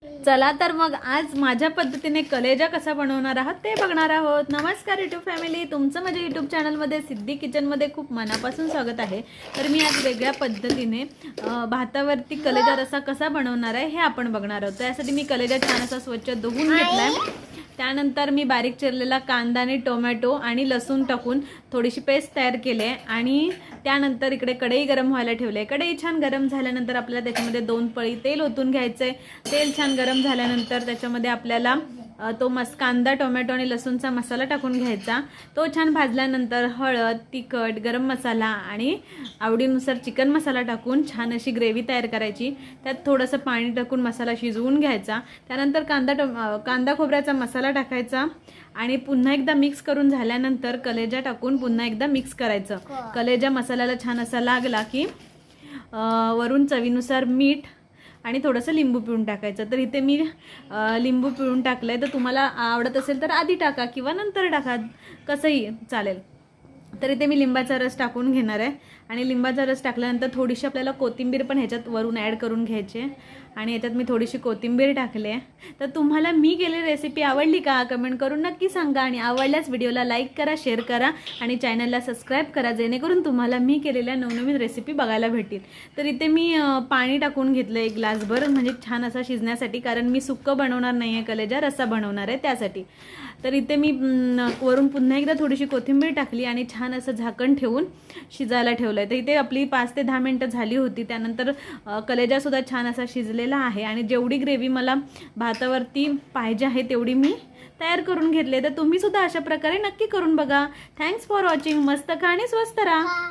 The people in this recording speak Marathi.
चला तर मग आज माझ्या पद्धतीने कलेजा कसा बनवणार आहात ते बघणार आहोत। नमस्कार यूट्यूब फॅमिली, तुमचं माझ्या यूट्यूब चॅनलमध्ये सिद्धी किचनमध्ये खूप मनापासून स्वागत आहे। तर मी आज वेगळ्या पद्धतीने भातावरती कलेजा रसा कसा बनवणार आहे हे आपण बघणार आहोत। त्यासाठी मी कलेजा छान असा स्वच्छ धुवून घेतलाय। त्यानंतर मी बारीक चिरलेला कांदा आणि टोमॅटो आणि लसूण टाकून थोडीशी पेस्ट तयार केली आहे आणि त्यानंतर इकडे कढई गरम व्हायला ठेवली आहे। कढई छान गरम झाल्यानंतर आपल्याला त्याच्यामध्ये 2 पळी तेल ओतून घ्यायचं आहे। तेल छान गरम झाल्यानंतर त्याच्यामध्ये आपल्याला तो कांदा टोमॅटो आणि लसूणचा मसाला टाकून घ्यायचा। तो छान भाजल्यानंतर हळद, तिखट, गरम मसाला आणि आवडीनुसार चिकन मसाला टाकून छान अशी ग्रेव्ही तयार करायची। त्यात थोडंसं पाणी टाकून मसाला शिजवून घ्यायचा। त्यानंतर कांदा खोबऱ्याचा मसाला टाकायचा आणि पुन्हा एकदा मिक्स करून झाल्यानंतर कलेजा टाकून पुन्हा एकदा मिक्स करायचं। कलेजा मसाल्याला छान असा लागला की वरून चवीनुसार मीठ आणि थोडंसं लिंबू पिळून टाकायचं। तर इथे मी लिंबू पिळून टाकलंय, तर तुम्हाला आवडत असेल तर आधी टाका किंवा नंतर टाका, कसंही चालेल। तर इथे मी लिंबाचा रस टाकून घेणार आहे आणि लिंबाचा रस टाकल्यानंतर थोडीशी आपल्याला कोथिंबीर पण ह्याच्यात वरून ॲड करून घ्यायची आहे आणि याच्यात मी थोडीशी कोथिंबीर टाकली आहे। तर तुम्हाला मी केलेली रेसिपी आवडली का कमेंट करून नक्की सांगा आणि आवडल्यास व्हिडिओला लाईक करा, शेअर करा आणि चॅनलला सबस्क्राईब करा, जेणेकरून तुम्हाला मी केलेल्या नवनवीन रेसिपी बघायला भेटतील। तर इथे मी पाणी टाकून घेतलं 1 ग्लासभर, म्हणजे छान असा शिजण्यासाठी, कारण मी सुक्कं बनवणार नाही आहे, कलेजा रस्सा बनवणार आहे त्यासाठी। तर इथे मी वरून पुन्हा एकदा थोडीशी कोथिंबीर टाकली आणि छान असं झाकण ठेवून शिजायला ठेवलं आहे। तर इथे आपली 5 ते 10 मिनिटं झाली होती। त्यानंतर कलेजासुद्धा छान असा शिजलेला आहे आणि जेवढी ग्रेव्ही मला भातावरती पाहिजे आहे तेवढी मी तयार करून घेतले। तर तुम्ही सुद्धा अशा प्रकारे नक्की करून बघा। Thanks for watching. मस्त खा आणि स्वस्त राहा।